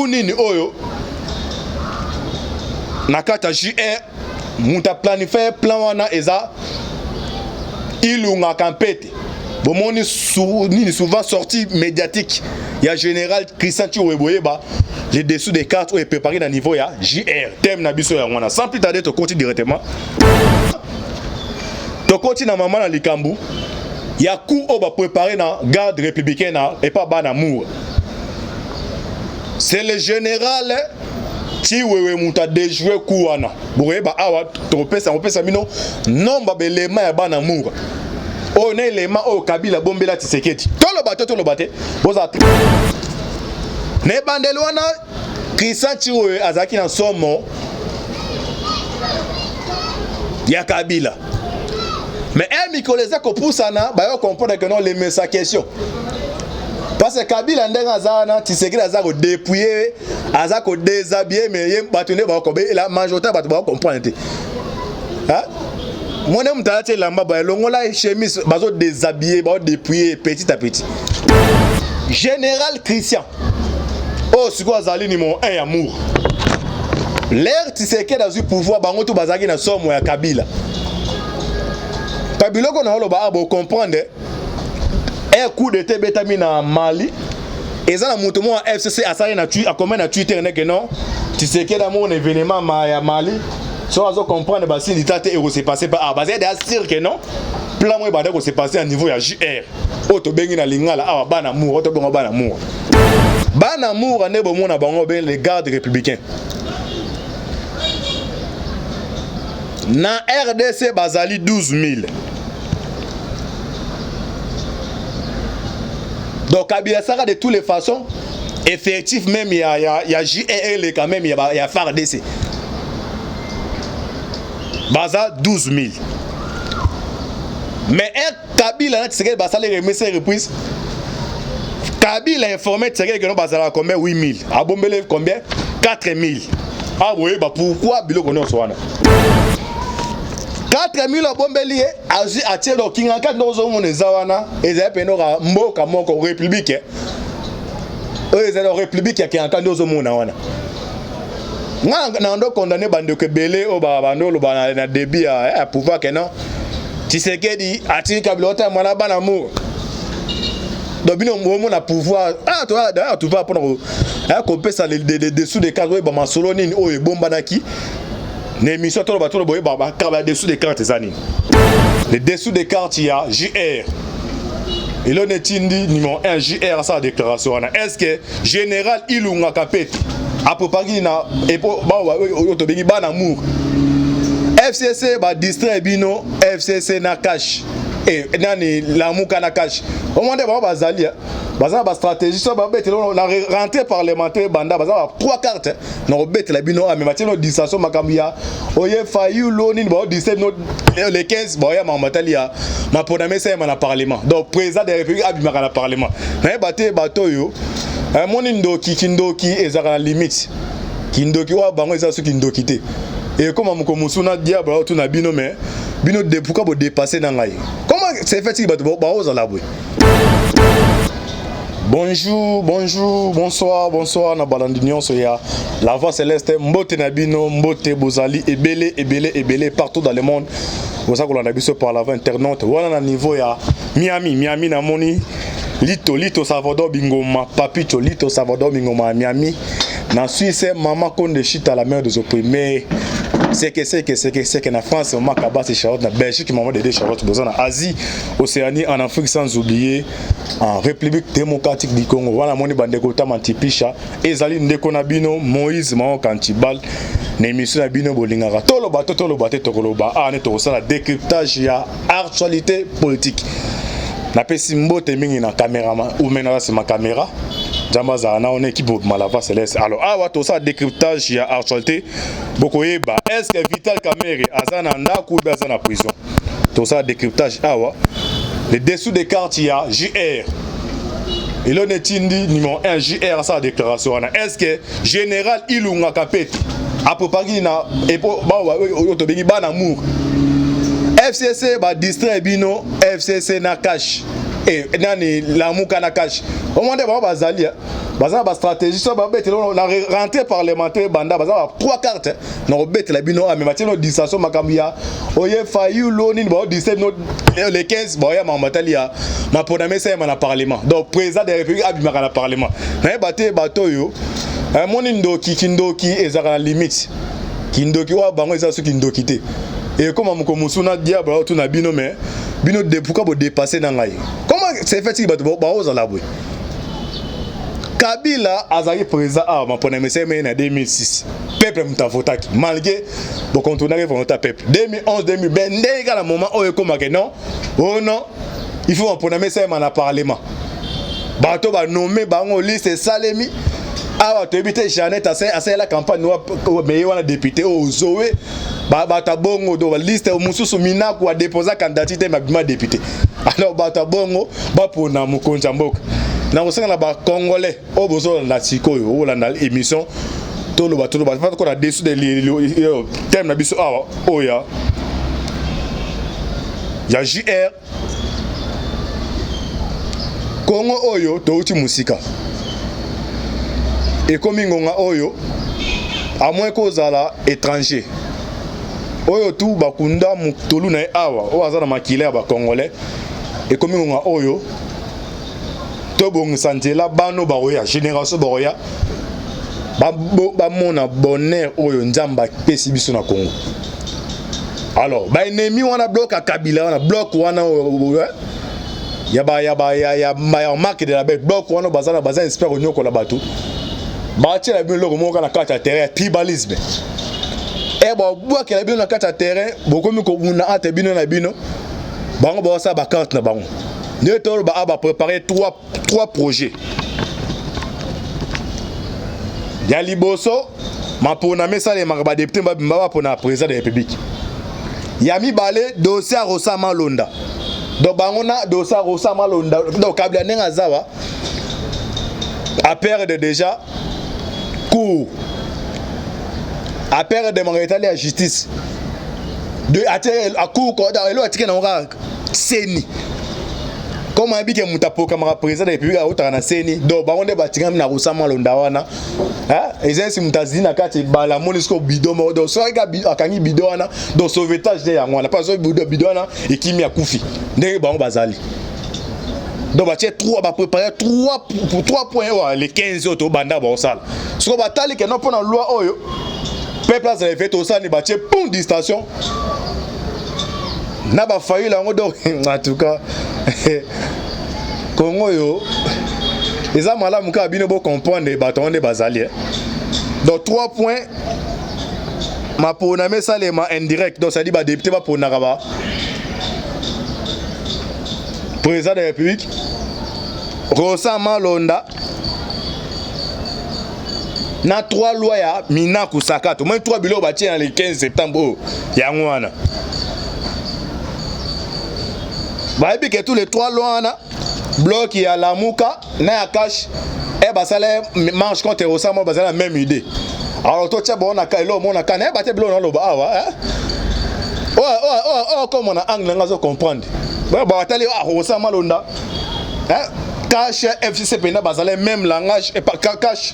nini oyo nakata JR muta planifier plan wana eza ilunga kampete bomoni nini souvent sortie médiatique ya général Christian Chiweboyeba les dessous des cartes ou est préparé dans niveau ya JR thème na biso ya wana sans plus tarder to continue directement to continue na maman na likambu ya coup au ba préparé na garde républicaine et pas ban amour. C'est le général Chiwewe muta déjoué kouana. Boureba awa tropesa opesa mino nomba belema ya ban amour. On est les mains au Kabila Bombela Tshisekedi. Tout le bateau. Boza. Ne bandelwana Christian Chiwewe azaki na somo ya Kabila. Mais elle mikoleza ko poussana ba yo comprendre que non les sa question. Parce que Kabila ndenga azana Tshisekedi azako dépouiller, azako déshabiller mais yem batune ba ko be la majorité ba comprendre. Hein? Mon homme t'a dit lamba ba longola chemise bazo déshabiller ba dépouiller petit à petit. Général Christian. Oh siko azali numéro 1 amour. L'air Tshisekedi a eu pouvoir bango to bazaki na somo ya Kabila. Kabila ko na holo ba comprendre un coup de tébétami na Mali et ça la mouvement FCC a ça na tu a comment na Twitter que non Tshisekedi a mon événement ya Mali so azo comprendre ba si l'état et s'est passé pas basé sûr que non plan moi ba ko s'est passé à niveau ya JR auto bengi na lingala awa bana amour auto bengo bana amour ane bo mona bango ben les gardes républicains na RDC bazali 12 000. Donc Kabila sera de toutes les façons effectif même il y a JRL quand même il y a FARDC. Baza 12 000. Mais Kabila c'est que Baza les remet ses reprises. Kabila informé c'est que non Baza combien 8 000. A Bombele combien 4 000. Ah oui bah pourquoi bilo connaît Oswana 4 000 bombeli a tiré le king en 4 dans les zawana et ils appellent mboka moko république eux ils ont république qui en 4 dans monde wana ngando condamné bande que belé au bando le bana débit à pouvoir que non Tshisekedi a tiré Kabila mwana bana amour donc bino mo na pouvoir ah toi d'ailleurs tu vas prendre un copé ça les dessous des cartes ba masolo nini o e bomba naki. L'émission tout le bateau boye baba dessous des cartes zani. Les dessous des cartes il y a JR. Et là on est indi numéro 1 JR sa déclaration est-ce que général Ilunga Kapete a propagé na et ba to bengi ban amour. FCC ba distrait bino FCC na cash et nani la muka na cash. Au moins ba bazali baza ba stratégie so ba bête la rentrée parlementaire banda baza 3 cartes na bête la bino mais matino distraction makambia oye fayu lo ni ba distrait les 15 ba ya mamatalia ma podame ça na parlement donc président de la république abimaka na parlement na baté bato yo moni ndoki kindoki ezaka na limite kindoki wa bango eza su kindoki te et comme mon musuna diable tout na bino mais bino de pourquoi bo dépasser dans ngai comment c'est fait bato ba oza la boy. Bonjour, bonsoir, na balandinion soya. La voix céleste, mbote nabino, mbote bozali, ebele, partout dans le monde. Vous savez qu'on a vu par la voix internaute. Voilà na niveau ya Miami na moni. Lito Salvador Bingoma, Papito Lito Salvador Bingoma, Miami. Na Suisse, maman konde chita la mère des opprimés. C'est que na France on marque à bas Charlotte na Belgique maman de Charlotte besoin en Asie Océanie en Afrique sans oublier en République démocratique du Congo voilà moni bandeko tamantipisha ezali ndeko na bino Moïse Mao Kantibal na émission na bino bolingaka tolo bato tokoloba ne to sala décryptage ya actualité politique na pesi mbote mingi na caméraman ou maintenant c'est ma caméra Jambaza na on équipe Malava Céleste. Alors awa to ça décryptage ya actualité bokoyeba est-ce que Vital Kamerhe azana ndako ou azana prison. To ça décryptage awa les dessous des cartes ya JR. Et là on est indi numéro 1 JR sa déclaration est-ce que général Ilunga Kapete a propagé na et ba to bengi ban amour. FCC ba distrait bino FCC na cash et nani Lamuka na cash au moins ba bazali baza ba stratégie so ba bête la rentrée parlementaire banda baza trois cartes na bête la bino mais matino distraction makambia oye fayu lo ni ba distraire les 15 ba ya mamatalia ma poname ça na parlement donc président de la république abimaka na parlement na baté bato yo moni ndoki kindoki ezaka na limite kindoki wa bango eza so kindoki te et comme mon musuna diable tout na bino mais bino de pourquoi vous dépasser dans ngai comment c'est fait bato ba ozala boy Kabila azali président ma pona message en 2006 peuple mutavotaki malgré bon quand on arrive on peuple 2011 2020 ndeka la moment oyo comme que non oh non il faut pona message na parlement bato ba nommer bango liste salemi awa to ebite Jeannette asa la campagne mais wana député o Zoé bata bongo do liste mususu minaku a déposer candidature ma député alors bata bongo ba pona mukonja mboka na osanga ba congolais o bozo na sikoyo o la na émission tolo ba fa ko na dessus de thème na biso awa oya ya JR Kongo oyo to uti musika et comme ngonga oyo à moins kozala étranger oyo tout bakunda mutolu na awa o azana makile ba congolais et comme ngonga oyo to bon santela bano baroya génération baroya ba mona bonheur oyo nzamba pesi biso na Congo alors ba ennemi wana bloc a Kabila wana bloc wana ya marque de la bête bloc wana bazana espère onyoko la bato ba tia la bien loko moko na carte terrain tribalisme e ba bwa ke la bien na carte terrain bokomi ko buna ate bino na bino bango ba sa ba carte na bango ne tolo ba préparer trois projets ya liboso ma pona mesa les maraba député ba pona président de la République ya mi balé dossier Rosama Londa donc bango na dossier Rosama Londa donc Kabila nenga zawa a perdre déjà cours à perdre de mon état la justice de à cours et l'autre qui n'a seni comme un bique mutapo comme président de la République à autre na seni donc ba on de batinga na Rosama Londa wana hein ezesi mutazini na kati bala monisco bidon donc so ga akangi bidon wana donc sauvetage de yango na pas so bidon wana et kimi akufi ndenge ba on bazali donc ba préparer trois points les 15 autres banda ba osala ce qu'on va tali que non pour la loi oyo peuple a fait tout ça ni ba pour distraction na ba failli là donc en tout cas Congo yo les amala muka bino bo comprendre baton de bazali donc 3 points ma pona mais ça les ma indirect donc ça dit ba député ba pona ba président de la République Rosama Londa na 3 lois ya Minaku Sakato moins 3 bilo ba tient le 15 septembre ya ngwana ba ebi que tous les 3 lois na bloc ya Lamuka na ya cash e ba sala marche contre Rosama ba la même idée alors to tcha bon na ka lo mona kana e ba te bilo na lo ba awa comme on a angle ngazo comprendre ba tali Rosama Londa cash FCC pena bazale même langage et pas cash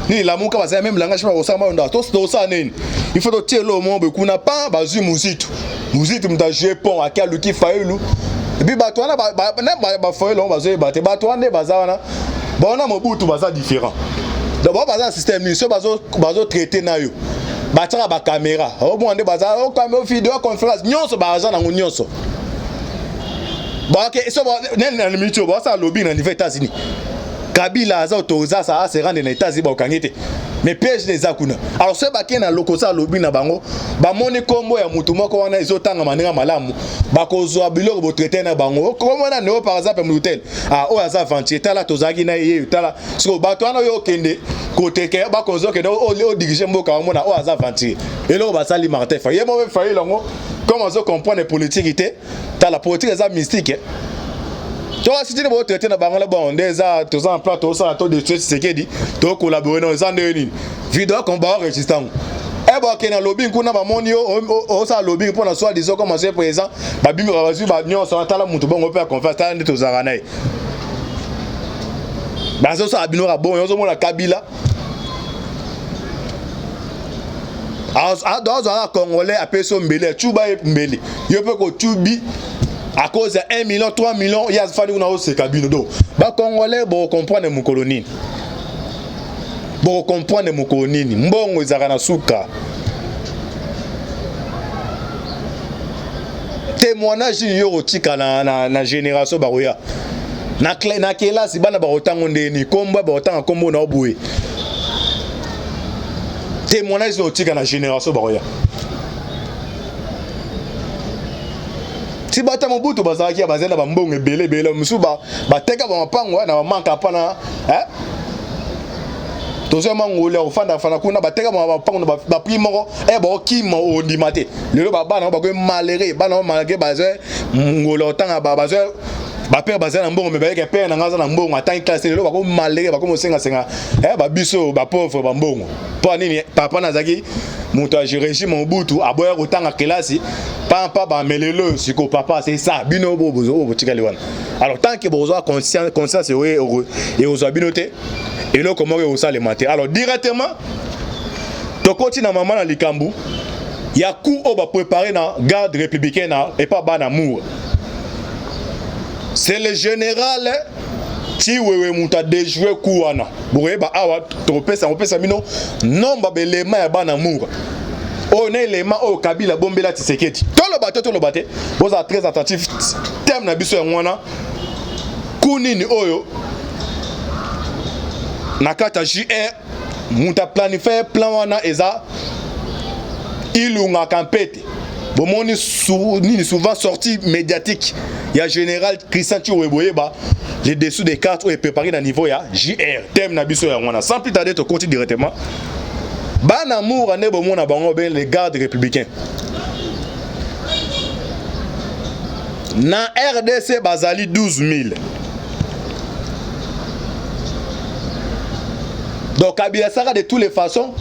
ni Lamuka bazale même langage pas Rosama Londa to ça nini il faut tirer le monde kuna pas bazu muzitu mta Japon akalu ki faelu et puis bato wana ba faelu on bazu bato wana bazana bona mobutu baza différent d'abord baza système ni so bazo traiter na yo bataka ba caméra o bon ande baza o caméra vidéo conférence nyonso baza na nyonso ok so nen na mitio ba sa lobby na États-Unis Kabila aza autorisé ça se rendre na États-Unis ba okangete mais piège des akuna alors ce baké na lokosa lobby na bango ba moni kombo ya mutu moko wana ezotanga maninga malamu ba kozwa biloko bo traiter na bango comme na néo par exemple mutel o aza vantier tala tozaki na ye tala so bato wana yo kende côté ke ba kozo ke o diriger mboka mona o aza vantier et là ba sali Martin Faye ye mo Faye longo comment on comprend les politiques la politique est mystique. Tu vois, si tu veux traiter dans le bon, déjà, tu as un plat, tu as un taux de stress, c'est ce qu'il dit, tu as collaboré dans les années. Vidéo combat résistant. bon que na lobbying kuna ba moni o sa lobbying pour na soit disons comme ancien président ba bimi ba bazu ba nyon so tala mutu bongo pe confiance tala ndito zarana ba so sa bino ra bon yo zo mo la Kabila dans un Congolais à peso mbele chuba mbele yo pe ko tubi à cause de 1 million 3 millions il y a fallu na o se Kabino do ba Congolais bo comprendre mu colonie bo comprendre mu colonie mbongo ezaka na suka témoignage yo otika na génération baroya na kelasi bana ba otango ndeni komba ba otanga kombo na obué témoignage yo otika na génération baroya si bata mobutu bazaki ya bazela ba mbongo ebele musu ba teka ba mapango na ba manka pana tozo mangole ofanda fana kuna ba teka ba mapango ba primo ba okima ondimate lelo ba bana ba ko malere bana malere baze ngolo otanga ba père bazana mbongo me ba ke père na ngaza na mbongo atanga classe lelo ba ko malere ba ko mosenga senga ba biso ba pauvre ba mbongo po nini papa nazaki muto a régime Mobutu aboya kotanga kelasi papa ba melelo siko papa c'est ça bino bozo tika liwana alors tant que bozo conscience et aux abinoté et là comment on ça les mater alors directement to koti na maman na likambu ya coup on va préparer na garde républicaine et pas ban amour c'est le général ti wewe muta déjouer kuana boye ba awa tropesa opesa mino nomba belema ya ban amour on est les mains au Kabila bombela Tshisekedi tout le bateau vous êtes très attentif thème na biso ngwana kunini oyo nakata JR muta planifier plan wana eza ilunga kampete bomoni souvent sortie médiatique il y a général Christian Chiweboyeba les dessous des cartes est préparé dans niveau ya JR thème na biso ngwana sans plus tarder to continue directement ban amour ane bomona bango ben les gardes républicains na RDC bazali 12 000 donc Kabila sera de toutes les façons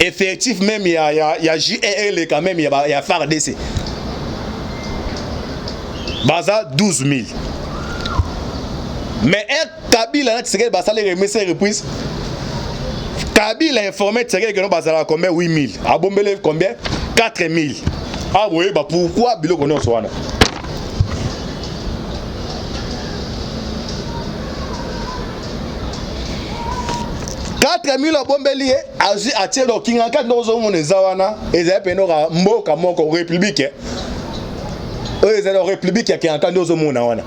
effectif même il y a JRL quand même il y a FARDC baza 12 000 mais Kabila c'est que basale remise reprise Kabila informé Tshisekedi que nous basala combien 8 000 abombele combien 4 000 ah oui bah pourquoi biloko non soana 4 000 abombeli azi atie do kinga ka dozo mone zawana eza peno ka mboka moko république eza la république ya kinga dozo mona wana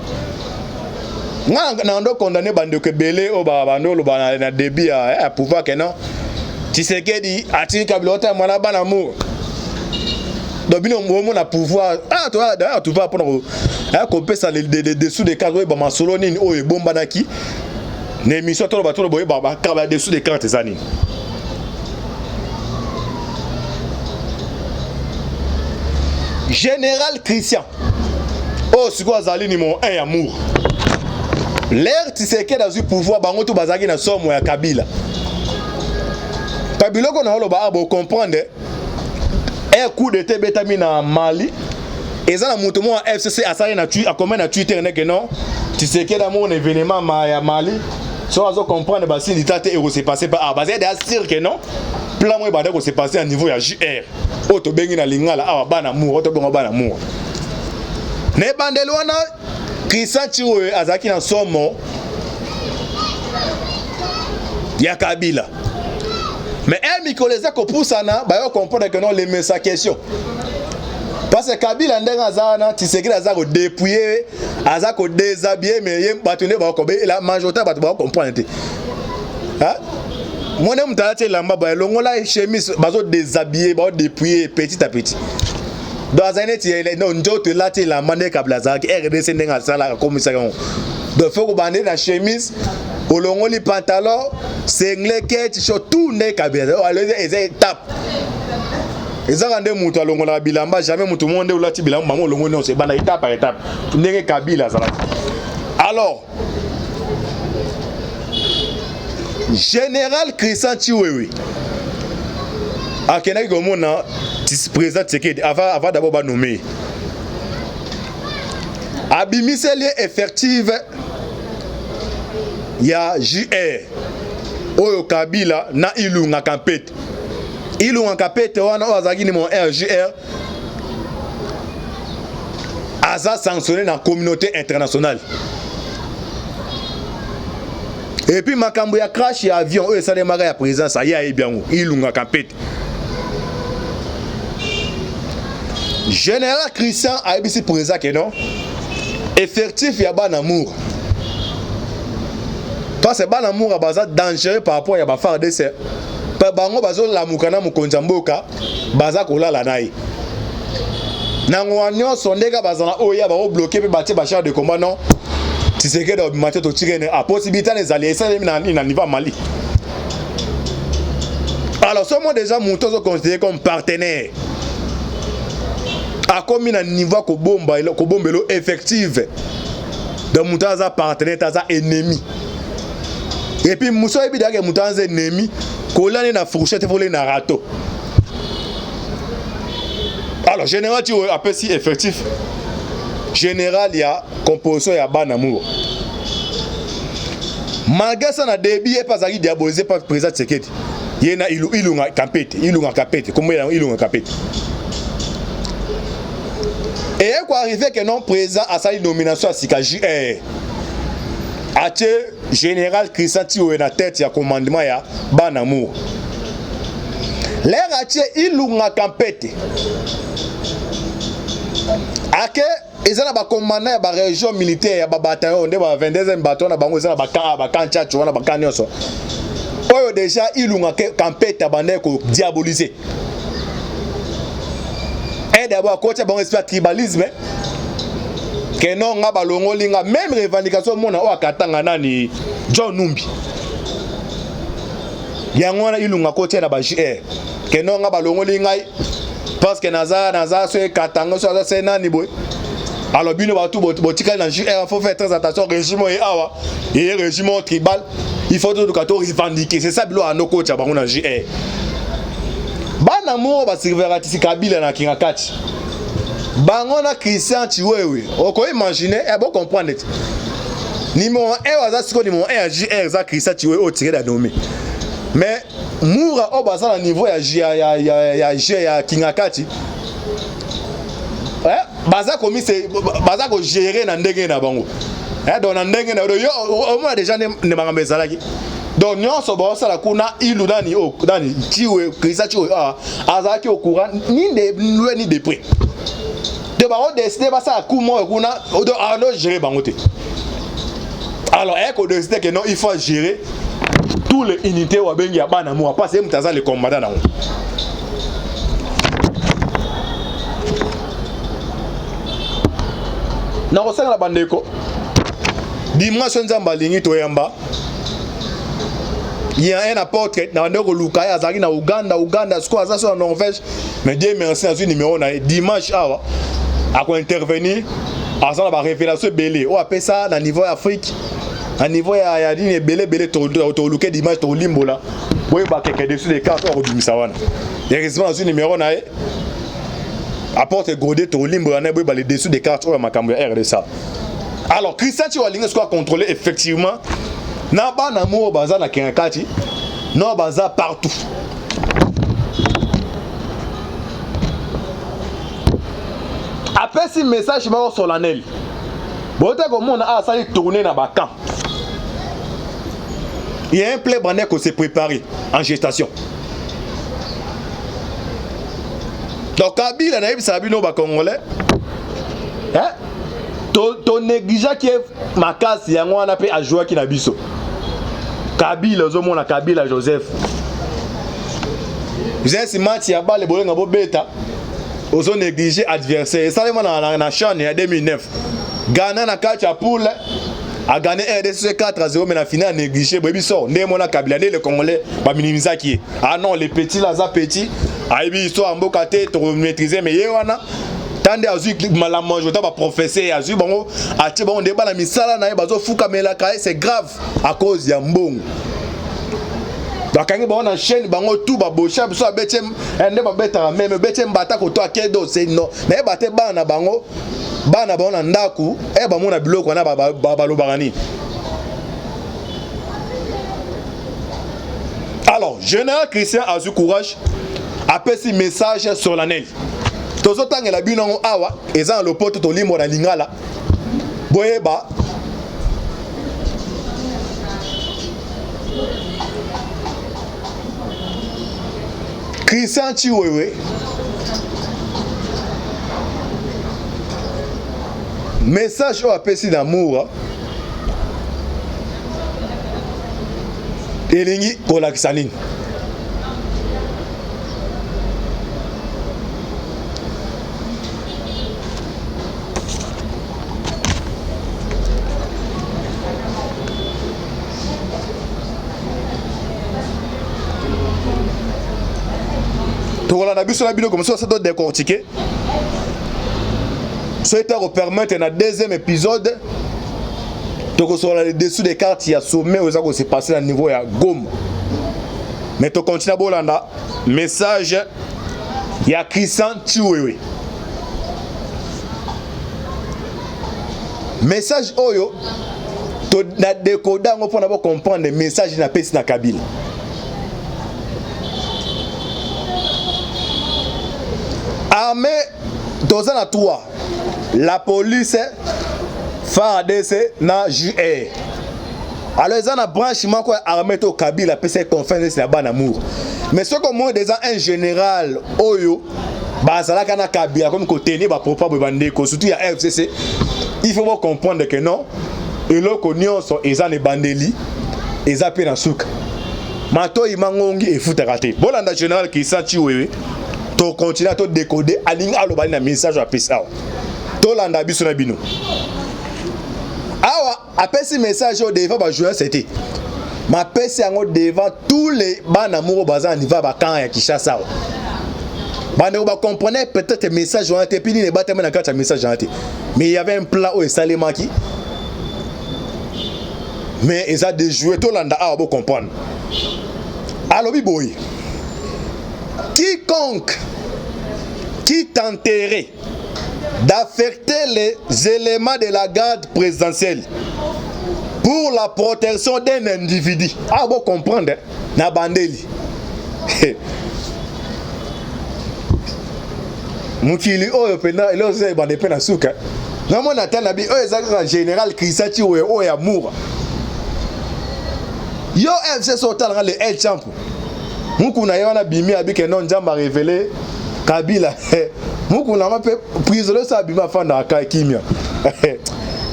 na ndo condamné bande ke belé o ba bandolo ba na débit à pouvoir que non Tshisekedi ati Kabila mwana bana mo dobino mo na pouvoir ah toi d'ailleurs tu vas prendre ko pesa les dessous des cadres ba masolo nini o e bomba naki na émission to ba boye ba kaba dessous des cartes zani général Christian oh siko azali numéro 1 amour l'air Tshisekedi a eu pouvoir bango to bazaki na somo ya Kabila Kabila ko na holo ba abo comprendre un coup de tebetami na Mali eza na mutu mo FCC asali na tu a comment na Twitter ne que non Tshisekedi a mon événement ya Mali so azo comprendre ba si litate et s'est passé par ah bazé de dire que non plan mo ba de ko s'est passé à niveau ya JR o to bengi na lingala awa bana mu o to bongo bana mu ne bandelo wana Christian Chiwe azaki na somo ya Kabila mais mikoleza ko pusana ba yo comprendre que non les messages question parce que Kabila ndenga zana Tshisekedi azako dépouiller azako déshabiller mais yem batune ba ko be la majorité ba to comprendre hein mon aime tati lamba ba longola chemise bazo déshabiller ba dépouiller petit à petit dans aneti non njoto lati la mane Kabila zaki RDC ndenga sala comme ça donc faut ko bande na chemise olongoli pantalon singlet kete surtout ne Kabila allez eza tape ezaka nde mutu alongola bilamba jamais mutu monde ulati bilamba mamo longo non c'est bana étape par étape ndenge Kabila zala alors général Christian Chiwewe akendaki komona président Tshisekedi avant d'abord nommé abimiseli effective ya JR oyo Kabila na Ilunga Kampete wana oyo azalaki ni mon RJR aza sanctionné dans la communauté internationale. Et puis makambo ya crash ya avion oyo esalemaka ya président ça y a bien Ilunga Kampete. Général Christian a ici président que non effectif ya Banamour. Parce que Banamour a baza dangereux par rapport à bafar de ces bango bazo la mukana mukonza mboka baza kolala nayi. Nango wanyo sondeka bazana oya ba bloquer pe batie ba char de combat non. Tshisekedi a maté to tirene a possibilité les alliés ça na niveau Mali. Alors sommes déjà montos considérés comme partenaires. A comme na niveau ko bombelo effective. De mutaza partenaire taza ennemi. Et puis muso ebida ke mutaza ennemi kolane na fourchette volé na râteau. Alors général tu appelle si effectif. Général il y a composition ya Banamour. Malgré ça na débit et pas à diabolisé par président Tshisekedi. Yena Ilunga Kampete, comment Ilunga Kampete. Et quoi arrivé que non président a sa nomination à Sikaji Ache général Christian Tiwe na tête ya commandement ya Banamour. L'air ache Ilunga Kampete. Ake ezana ba commandant ya ba région militaire ya ba bataillon nde ba 22e bataillon na bango ezana ba kancha chwana ba kanyoso. Oyo déjà Ilunga Kampete bande ko diaboliser. Et d'abord côté bon esprit tribalisme que non nga balongo linga même revendication mona o akatanga nani John Numbi. Yango na Ilunga côté na ba JR que non nga balongo linga parce que naza so katanga so za nani boy. Alors bino ba tout botika na JR faut faire très attention régime et awa et régime tribal il faut tout kato revendiquer c'est ça bilo anoko cha bango na JR. Banamour ba silverati Kabila na Kingakati. Bango na Christian Chiwewe. Oko imaginer et bon comprendre. Numéro 1 waza siko numéro 1 JR za Christian Chiwewe au tiré da nommé. Mais Moura au basa na niveau ya Kingakati. Baza komi c'est baza ko gérer na ndenge na bango. Donc na ndenge na yo au moins déjà ne bangambe zalaki. Donc nous sommes la kuna ilu dani o dani tiwe Christian Chiwewe azaki au courant ni de loin ni de près. De baro décider ba ça coup moi kuna alors gérer bangote. Alors eko décider que non il faut gérer tous les unités wa bengi ya Banamour pas c'est mutaza le commandant na. Na osanga la bandeko dimanche nzamba lingi to yamba. Il y a un apôtre dans le Lukaya Azari na Uganda, ce qu'on a en Norvège, mais Dieu merci à ce numéro dimanche à quoi intervenir à la révélation belé. On appelle ça à niveau Afrique, à niveau ya dit belé to luke dimanche to limbola. Oui bah quelques dessus des cartes au du misawana. Il y a récemment ce numéro na apporte godé to limbola na bah les dessus des cartes au makambo RDSA. Alors Christian Chiwalinga soit contrôlé effectivement. Na Banamour baza na Kingakati, non baza partout. Après ce message solennel, bote comme on a essayé de tourner dans Bakan. Il y a un play bandé qui s'est préparé en gestation. Donc Kabila na yebisa bino ba Congolais. Ton négligent qui est makasi yango wana pe a jouer ki na biso. Kabila ozomona Kabila Joseph. Vous avez ce match ya balle bolenga bo beta. Ozo négliger adversaire. Ça na CHAN en 2009. Ghana na catch à poule a gagné RDC 4-0 mais na finale négligé bobiso. Ndemona Kabila le Congolais ba minimiser qui. Ah non les petits là za petits. Aibi histoire mboka te to maîtriser mais yewana. Tande azu la majorité ba professeur azu bango ati bango débat la misala na bazo fuka melaka c'est grave à cause ya mbongo. Donc quand on a chaîne bango tout ba bocha so betem ende ba beta même betem bata ko to akedo c'est non mais baté bana bango na ndaku e ba mona biloko na ba lobarani. Alors général Christian a eu courage a passé message sur l'année. Tozo tangela binongo awa eza le pote to limo na lingala boyeba Christian Chiwewe message au apesi d'amour elingi kolakisa nini la biso na bino comme ça doit décortiquer. C'était pour permettre dans deuxième épisode de sur le dessous des cartes il y a sommet où ça s'est passé à niveau ya Goma. Mais to continue bolanda message ya Christian Chiwewe. Message oyo to na décoder ngo pour comprendre le message na pesi na Kabila. Armée dans un 3 la police FARDC na JR alors ils ont un branchement quoi armée to Kabila PC confiance na ban amour mais ce comme moi déjà un général oyo bazala kana Kabila comme côté ni ba propre bandeko surtout ya FCC il faut comprendre que non et le cognon sont ils ont les bandeli ils appellent na souka mato imangongi et futa raté bolanda général qui senti wewe to continue à décoder alinga alobani na message à pesa to landa biso na bino awa apesi message au devant ba joueur c'était ma pesi yango devant tous les bana moko bazan niveau ba camp ya Kinshasa bana ba comprenait peut-être message ont été pini ne batema na carte message ont été mais il y avait un plan au salemaki mais ils a déjoué to landa awa bo comprendre alobi boy quiconque qui tenterait d'affecter les éléments de la garde présidentielle pour la protection d'un individu. Ah bon comprendre na bandeli. Mukili oyo pena elo ze bande pena suka. Na mona tana bi oyo za général Christian Chiwewe oyo amour. Yo FC sotala le El Champ. Mukuna yona bimi abike non njamba révélé Kabila. Mukuna mape prisonnier sa bima fanda aka kimia.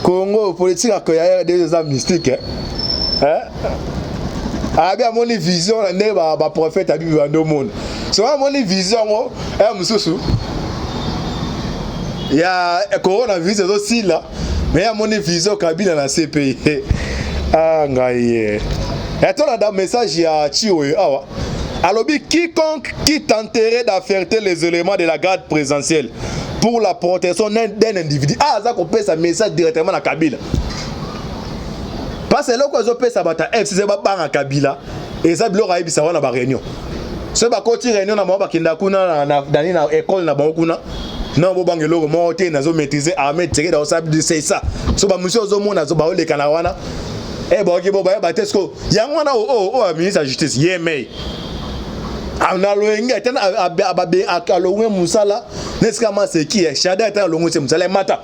Congo politique akoya des hommes mystiques. Abi amoni vision ne ba prophète abi bando monde. So amoni vision o mususu. Ya coronavirus aussi là. Mais amoni vision Kabila na CPI. Ah ngai. Et toi là message ya Chiwewe awa. Alobi quiconque qui tenterait d'affecter les éléments de la garde présidentielle pour la protection d'un individu. Ah, ça qu'on paie sa message directement à Kabila. Parce que là, quand on paie sa bata F, c'est pas à Kabila. Et ça, il y a ça va réunion. C'est pas quand tu réunion, on va kinda kuna dans l'école na bakuna. Non, bon bangelo monter na zo maîtriser armée tirer dans ça c'est ça. So ba monsieur zo mona zo ba ole kanawana. Eh bon ki bo ba batesko. Yangwana o ministre de justice yemei. ana loenga tena ababe akalongwe musala nesikama seki shada tena longo se musala mata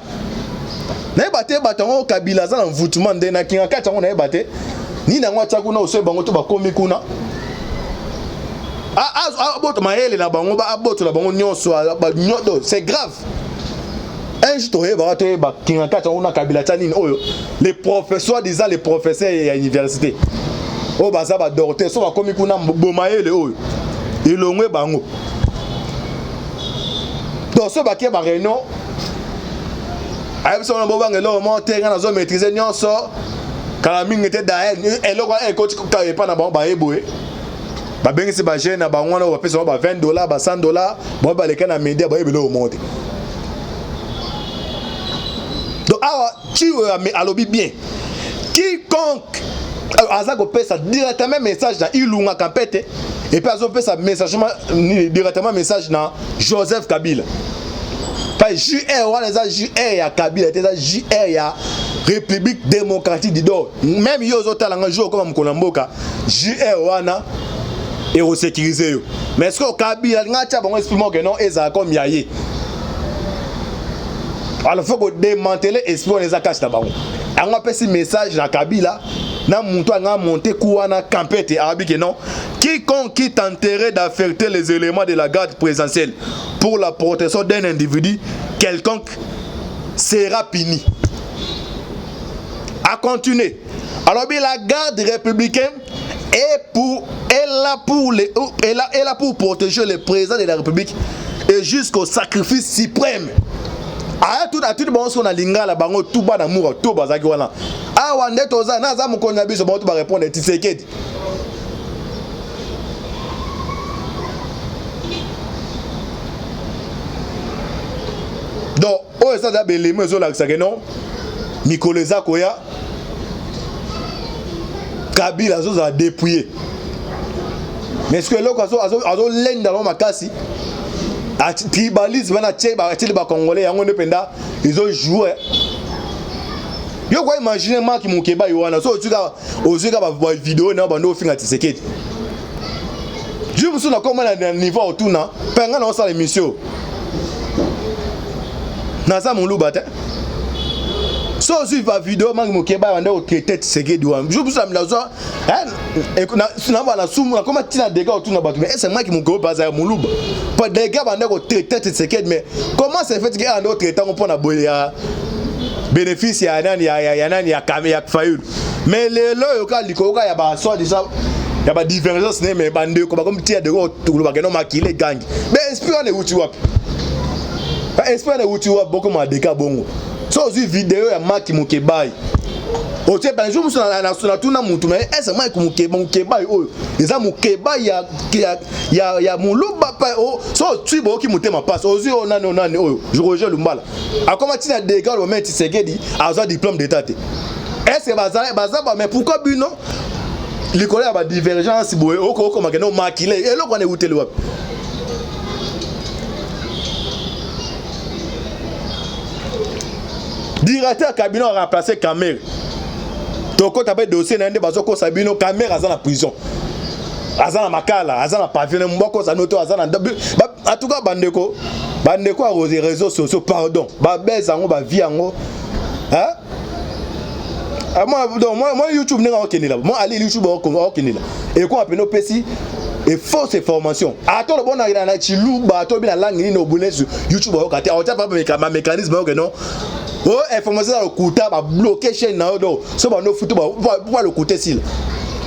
na bate batango Kabila za mvutuman de na kinga kata ngo na bate ni na ngwa tsaku na oso bango to bakomi kuna aboto mayele na bango ba aboto la bango nyonso ba nyodo c'est grave un jour toye ba toye ba kinga kata ngo na Kabila tani oyo les professeurs disant les professeurs à l'université o baza ba dorte so bakomi kuna bomayele oyo ilongwe bango donc so baké ba réunion ayebisa na bobanga lo monter na zo maîtriser nyonso kala mingi te dael eloko ekoti ka epa na bango ba eboye ba bengisi ba jeune na bango na ba pesa ba $20 ba $100 bo ba leka na media ba ebelo monter donc awa Chiwewe alobi bien quiconque aza kopesa directement message na Ilunga Kampete et puis azopesa message directement message na Joseph Kabila. Pas JR wana eza JR ya Kabila, eza JR ya République démocratique du Nord. Même yo zotala nga jour comme mkola mboka JR wana et resécuriser yo. Mais est-ce que Kabila ngacha bango expliquer que non eza comme yaye. Alors faut que démanteler espoir les akash na bango. Anga pesi message na Kabila na muntu anga monter kuana Kampete arabi que non. Quiconque qui tenterait d'affecter les éléments de la garde présidentielle pour la protection d'un individu quelconque sera puni. À continuer. Alors bien la garde républicaine est là pour protéger le président de la République et jusqu'au sacrifice suprême. À tout bon son alinga la bango tout bas d'amour tout bazaki wana. Ah wande toza na za mukonya biso ba to ba répondre Tshisekedi. Donc, oh, ça a été les zo la non. Mikoleza Koya Kabila zo a dépouillé. Mais est-ce que là azo lenda lo makasi a tribalisme na tcheba ba congolais yango ndependa ils ont joué. Yo quoi imaginer Mark Mukeba yoana so ozuka ba vidéo na bando finga Tshisekedi. Je me souviens comment na niveau autour na penga na ça l'émission. Naza Muluba te. So si va vidéo Mark Mukeba bando au traité Tshisekedi wa. Je me souviens là et na bana sumu comment tina dégâts autour na bato mais c'est Mark Mukeba baza Muluba. Pas dégâts bando au traité Tshisekedi mais comment c'est fait que un autre traitant on na boya bénéfice ya nani ya Kamea Fayulu. Mais le loka likoka ya ba soit déjà ya ba divergence ne mais bande ko ba comme tia de go tout ba keno makile gang. Mais esprit on est où tu vois. Esprit on est où tu vois beaucoup ma deka bongo. So zi vidéo ya Mark Mukeba. O tse ben jour na tuna mutu mais est-ce Mark Mukeba oyo. Eza Mukeba ya Muluba pa o so tu bo ki mutema passe. Ozi onani oyo. Roger Lumbala. A comment tina deka le moment Tshisekedi a un diplôme d'état. Est-ce que baza mais pourquoi bino l'école a ba divergence boye oko makeno makile et là on est où te le wap. Directeur cabinet a remplacé Kamer. Toko tape dossier na ndé bazoko sabino Kamer aza na prison. Aza na makala, aza na pavillon mboko za noto aza na en tout cas bandeko a aux réseaux sociaux pardon. Ba beza ngo ba vie ngo. Hein? Moi YouTube n'est pas là. Moi aller YouTube n'est là. Et quoi appelle nos PC et fausse information. Attends le bon na chiluba to bi na langue ni no bonne sur YouTube ba okate. On t'a pas mécanisme que non. Oh information dans le kuta ba bloquer chaîne na do. So ba no futu ba pour le côté sil.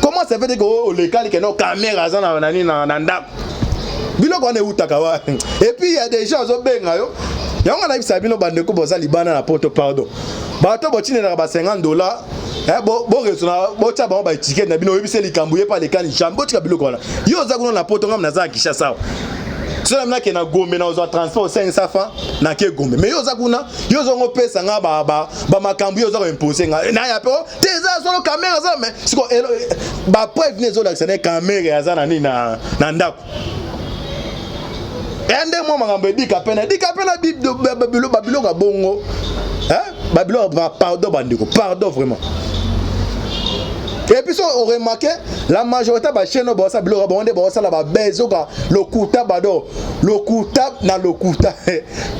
Comment ça fait que oh les cas que non caméra za na nani na nda. Bilo ko ne utakawa. Et puis il y a des gens zo benga yo. Yango na bisa bino bandeko boza libana na porte pardon. Ba to botine na ba $50. Bon resona bocha ba ba ticket na bino yebise likambouye pa les kani jambo tika biloko wana yo za kuna na poto ngam na za Kinshasa so na ke na Gombe na ozo transport 500 francs na ke Gombe mais yo za kuna yo zo ngopesa nga ba makambu yo za ko imposer nga na ya pe te za solo caméra za mais siko ba preuve ne zo la sene caméra za na ni na ndako ende mo makambe dikapena babilo ka bongo hein babilo pardon bandiko pardon vraiment. Et puis on remarque la majorité de chaîne bossa bilo bonde bossa la bezo ka lokuta bado lokuta na lokuta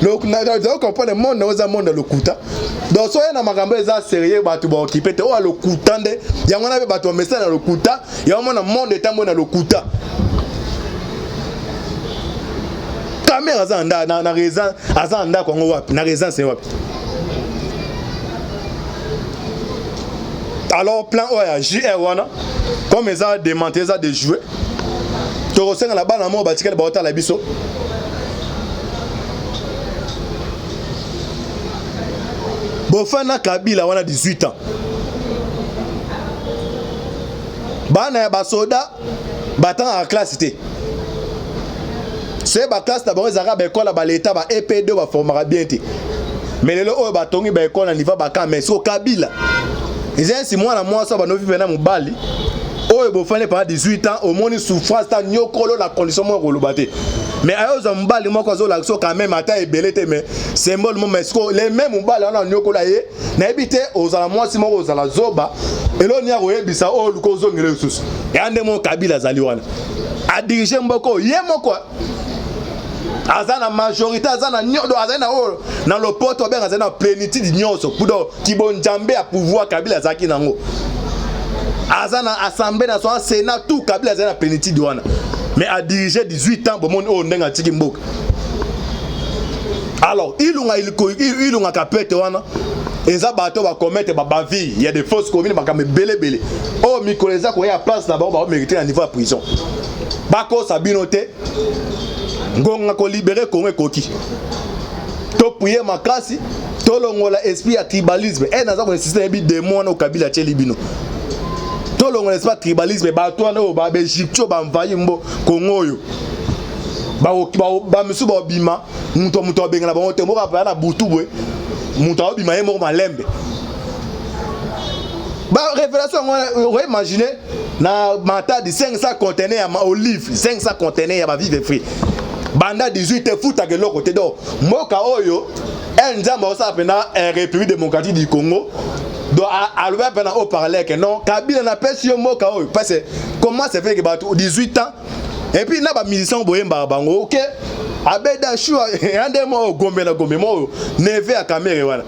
donc comprendre monde na monde lokuta donc so na makambo eza sérieux ba tu ba occuper te o lokuta nde yango na be ba to message na lokuta yango na monde etambo na lokuta caméra za na raison azanda ko wapi na raison c'est wapi. Alors plan oya JR wana comme ils ont démantelé ça de jouer to rosenga la bana mo batikela ba ota la biso bofana Kabila wana 18 ans bana ba soda batan en classe té c'est ba classe ta ba ezaka ba école ba l'état ba EP2 ba formera bien té mais lelo oyo batongi ba école na niveau ba ka mais so Kabila ils ainsi moi na moi ça ba no vivre na mobali oyo bo fane pendant 18 ans au monde souffrance ta nyokolo la condition mo kolobate mais ayo za mobali moko zo la so quand même ata ebelete mais symbole mo mais les mêmes mobali na nyokolo ye na ebite ozala moi si moko ozala zoba elo nya koyebisa o luko zongele susu yande mo Kabila zali wana a diriger mboko ye moko azana majorité azana nyodo azana o na lopoto ben azana plénitude nyonso pudo kibonjambe ya pouvoir Kabila zaki nango azana assemblée nationale sénat tout Kabila azana plénitude wana mais a diriger 18 ans bon o ndenga tiki mboka alors ilunga kapete wana eza bato ba commettre ba vie il y a des fausses communes ba kame belé oh mikoleza ko ya place là ba mériter à niveau de prison bako sabinote ngonga ko libérer Congo koki to prier makasi to longola esprit ya tribalisme et naza ko système bi démon na Kabila tsheli bino to longola esprit tribalisme ba to na ba Egyptio ba mvayi mbo Congo yo ba misu ba bima muto bengana ba otembo ka pa na butu bwe muto bima ye mo malembe ba révélation on va imaginer na mata de 500 conteneurs ya olive 500 conteneurs ya ba vive frit banda 18 futa ke loko te do moka oyo nzamba osa pena République démocratique du Congo do alwa pena au parler que non Kabila na pesi yo moka oyo parce que comment ça fait que ba 18 ans et puis na ba musicien boyemba bango OK abeda shua ande mo gombe na gombe mo neve ya kamera wana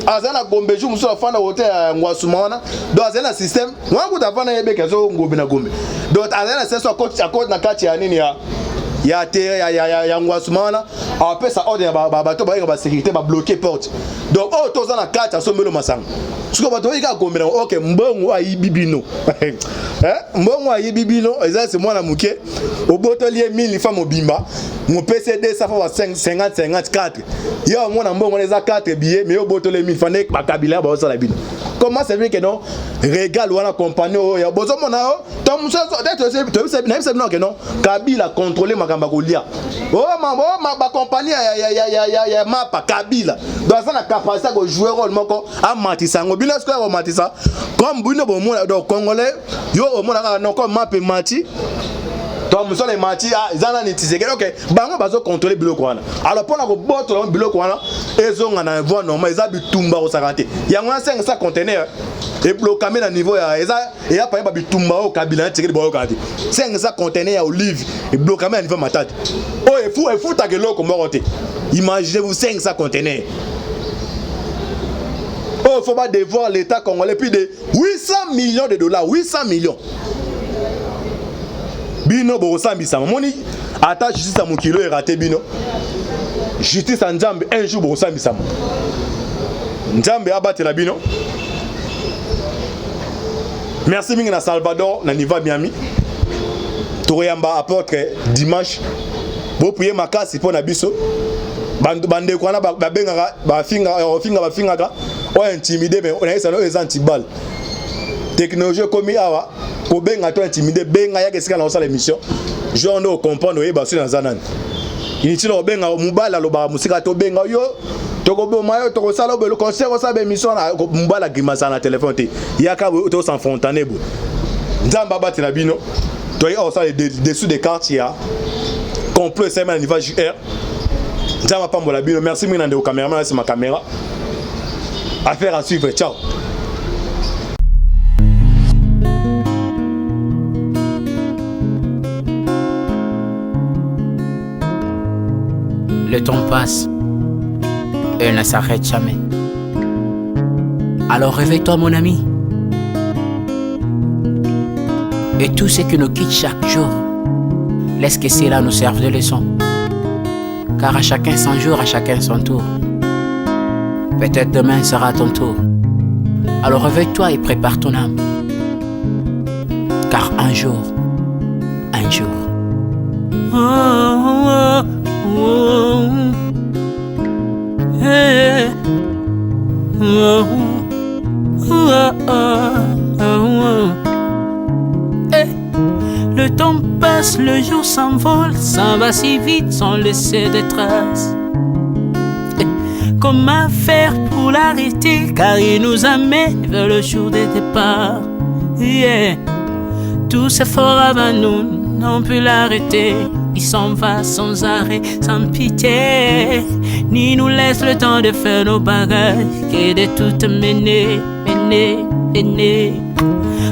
azana gombe ju muso afana wote ngwasuma wana do azana système wangu tafana yebe kezo ngombe na gombe do azana sasa coach akot na kati ya nini ya terre ya ngwasuma wana apesa ordre ba bato ba sécurité ba bloquer porte donc oh toza na kati asombelo masanga siko bato yika gombe na OK mbongo ayibibino mbongo ayibibino ezase mwana muke obotolier 1000 femmes obimba mon PCD ça fait 50-54 yo mwana mbongo les a 4 billets mais obotolier 1000 fane ba Kabila ba osala bino comment c'est vrai que non régal wana compagnon ya bozo mona to muso d'être to non que non Kabila contrôler makamba kolia ma compagnie ya mapa Kabila donc ça na capacité de jouer rôle moko a matisa ngo bino score matisa comme bino bo mona do congolais yo o mona non comme map mati donc nous sommes les mati zana ni tiseke OK bango bazo contrôler biloko wana alors pour na ko boto biloko wana ezonga na voie normal eza bitumba ko sakate yango 500 conteneurs et bloqué na niveau ya eza et ya pa bitumba o Kabila tikeli boyo kati 500 conteneurs ya olive et bloqué na niveau matati oh et fou ta keloko moko te imaginez-vous 500 conteneurs. Oh, il faut pas devoir l'État congolais plus de 800 millions de dollars, 800 millions. Bino bosambi sama moni ata justice à mon kilo est raté bino. Justice en Nzambe un jour bosambi sama. Nzambe abattre la bino. Merci mingi na Salvador na Niva Miami. Toyamba apôtre dimanche. Bo prier makasi pour na biso. Bande ko na ba benga ba finga ka o intimider mais on a ça les antibal. Technologie comme awa ko benga to intimider benga ya kesika na osala émission. Je on doit comprendre o yeba sur na zanani. Initilo benga mubala lo ba musika to benga yo toko bo mayo toko sala bo le concert o sa émission na mubala grimasa na téléphone te. Yaka to sans fontané bo. Nzamba bati na bino. To y a ça dessous des quartiers complot c'est à niveau JR. Nzamba pambola bino. Merci mina de caméraman c'est ma caméra. Affaire à suivre. Ciao. Le temps passe et ne s'arrête jamais. Alors réveille-toi mon ami. Et tout ce qui nous quitte chaque jour, laisse que cela nous serve de leçon. Car à chacun son jour, à chacun son tour. Peut-être demain sera ton tour. Alors réveille-toi et prépare ton âme. Car un jour, le temps passe, le jour s'envole, s'en va si vite sans laisser de traces. Comment faire pour l'arrêter? Car il nous amène vers le jour de départ. Yeah. Tous efforts avant nous n'ont pu l'arrêter. Il s'en va sans arrêt, sans pitié, ni nous laisse le temps de faire nos bagages, et de tout mener.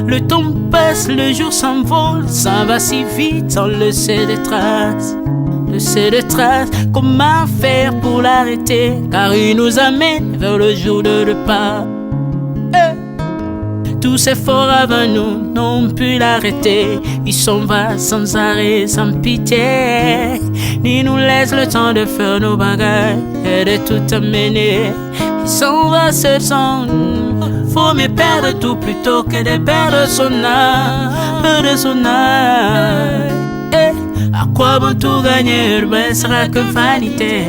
Le temps passe, le jour s'envole, s'en va si vite sans laisser de traces. Comment faire pour l'arrêter? Car il nous amène vers le jour de départ. Tous ces forts avant nous n'ont pu l'arrêter. Il s'en va sans arrêt, sans pitié, ni nous laisse le temps de faire nos bagages et de tout amener. Il s'en va seul sans nous. Faut mieux perdre tout plutôt que de perdre son âme, À quoi bon tout gagner, ne sera que vanité.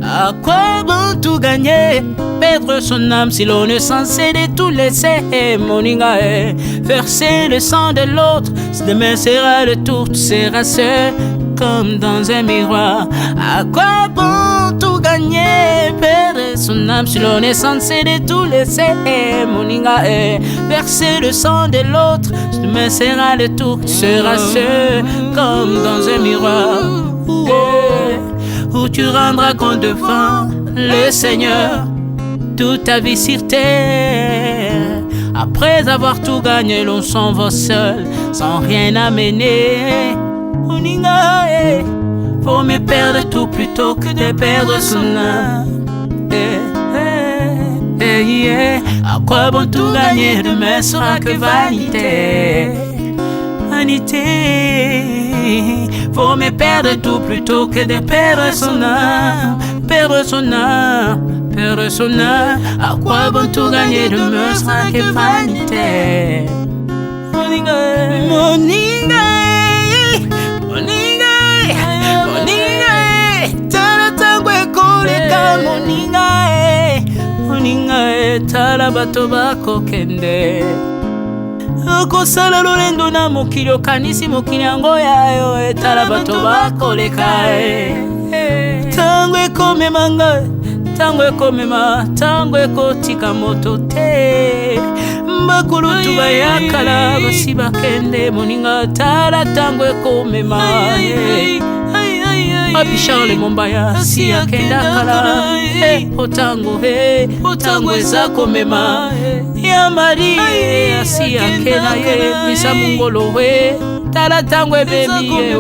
À quoi bon tout gagner, perdre son âme si l'on est censé de tout laisser. Moninga, verser le sang de l'autre, demain sera le tour, tu seras seul comme dans un miroir. À quoi bon tout gagner, perdre son âme si l'on est censé de tout laisser. Moninga, verser le sang de l'autre, demain sera le tour, tu seras seul comme dans un miroir. Où tu rendras compte devant le Seigneur toute ta vie sur terre. Après avoir tout gagné, l'on s'en va seul, sans rien amener. Faut mieux perdre tout plutôt que de perdre son âme. À quoi bon tout gagner, demain sera que vanité. Faut mieux perdre tout plutôt que de perdre son âme. À quoi bon tout gagner, demain sera que vanité. Moninga, tala tangwe koleka. Moninga, tala bato bako kende. Okosala lolendo na mokili okanisi mokili yango yayo, tala bato bakoleka. Tango ekomema ngai, tango ekomema, tango ekotika moto te. Bakulutu bayakala basi bakende. Moninga, tala tango ekomema. Papi Charles Mombaya si akenda kala. Otango eza komema. Ya Mari si akenda ye. Misa mungolo we, tala tango ebebi ye.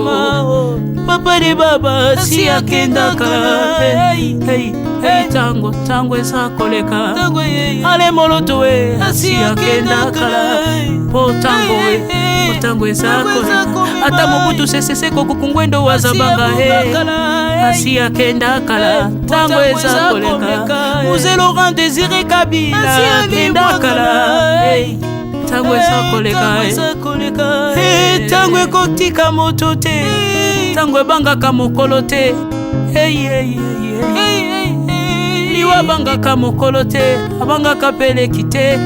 Papa de baba si akenda kala. Tango eza koleka. Ale moloto we si akenda kala. Tango eza koleka. Ata mobutu sesese kokukungwendo wazabanga asi akenda kala. Tango eza koleka. Mzee Laurent Désiré Kabila akenda kala. Tango eza koleka. Tango ekotika moto te, tango ebangaka mokolo te. Liwa bangaka mokolo te, abangaka peleki te.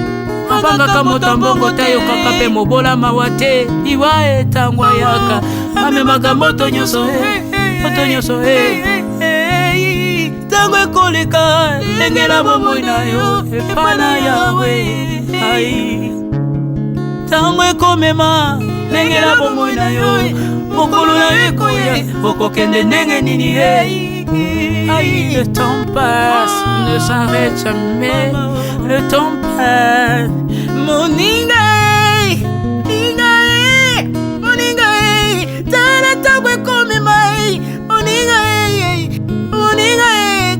Abangaka motambongo te, yokaka pe mobola mawa te. Liwa tango yaka amemaka moto nyonso tango ekoleka, lengela bomoi na yo epana yawe. Tango ekomema, lengela bomoi na yo, mokolo na yo ekoya, okokende ndenge nini. Le temps passe, ne s'arrête jamais. Le temps passe. Moninga, tala tango ekomema. Moninga,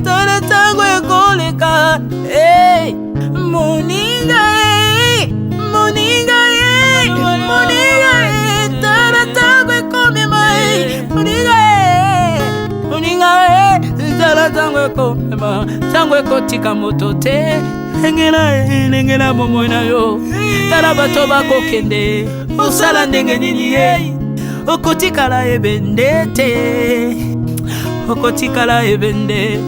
tala tango ekoleka. Moninga, tala tango ekomema. Moninga, tala tango ekomema. Tango ekotika moto te. Lengela bomoi na yo, tala bato bakokende. Osala ndenge nini ye, okotikala ebende te. Okotikala ebende.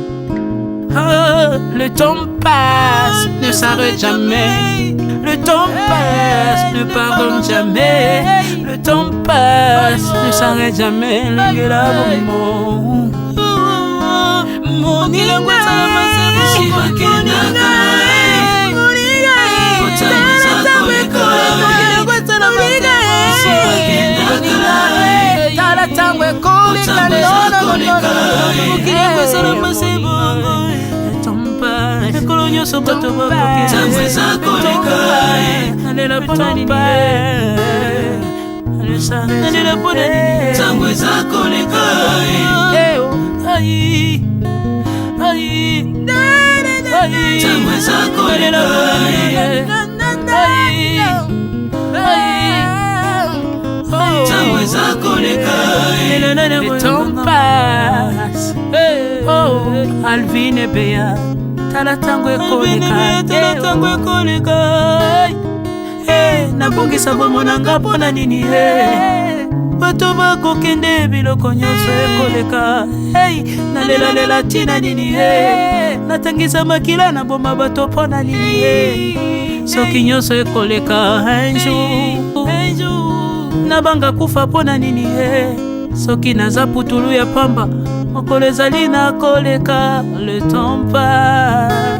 Le temps passe, ne s'arrête jamais. Le temps passe, ne pardonne jamais. Le temps passe, ne s'arrête jamais. Lengela bomoi. Alvin et Bea, tala tango ekoleka. Nabongisa bomonanga pona nini bato bakokende biloko nyonso ekoleka. Nalela tina nini natangisa makila na boma bato pona nini soki nyonso ekoleka. Un jour nabanga kufa pona nini soki naza putulu ya pamba mokolo ezali na koleka. Le temps passe.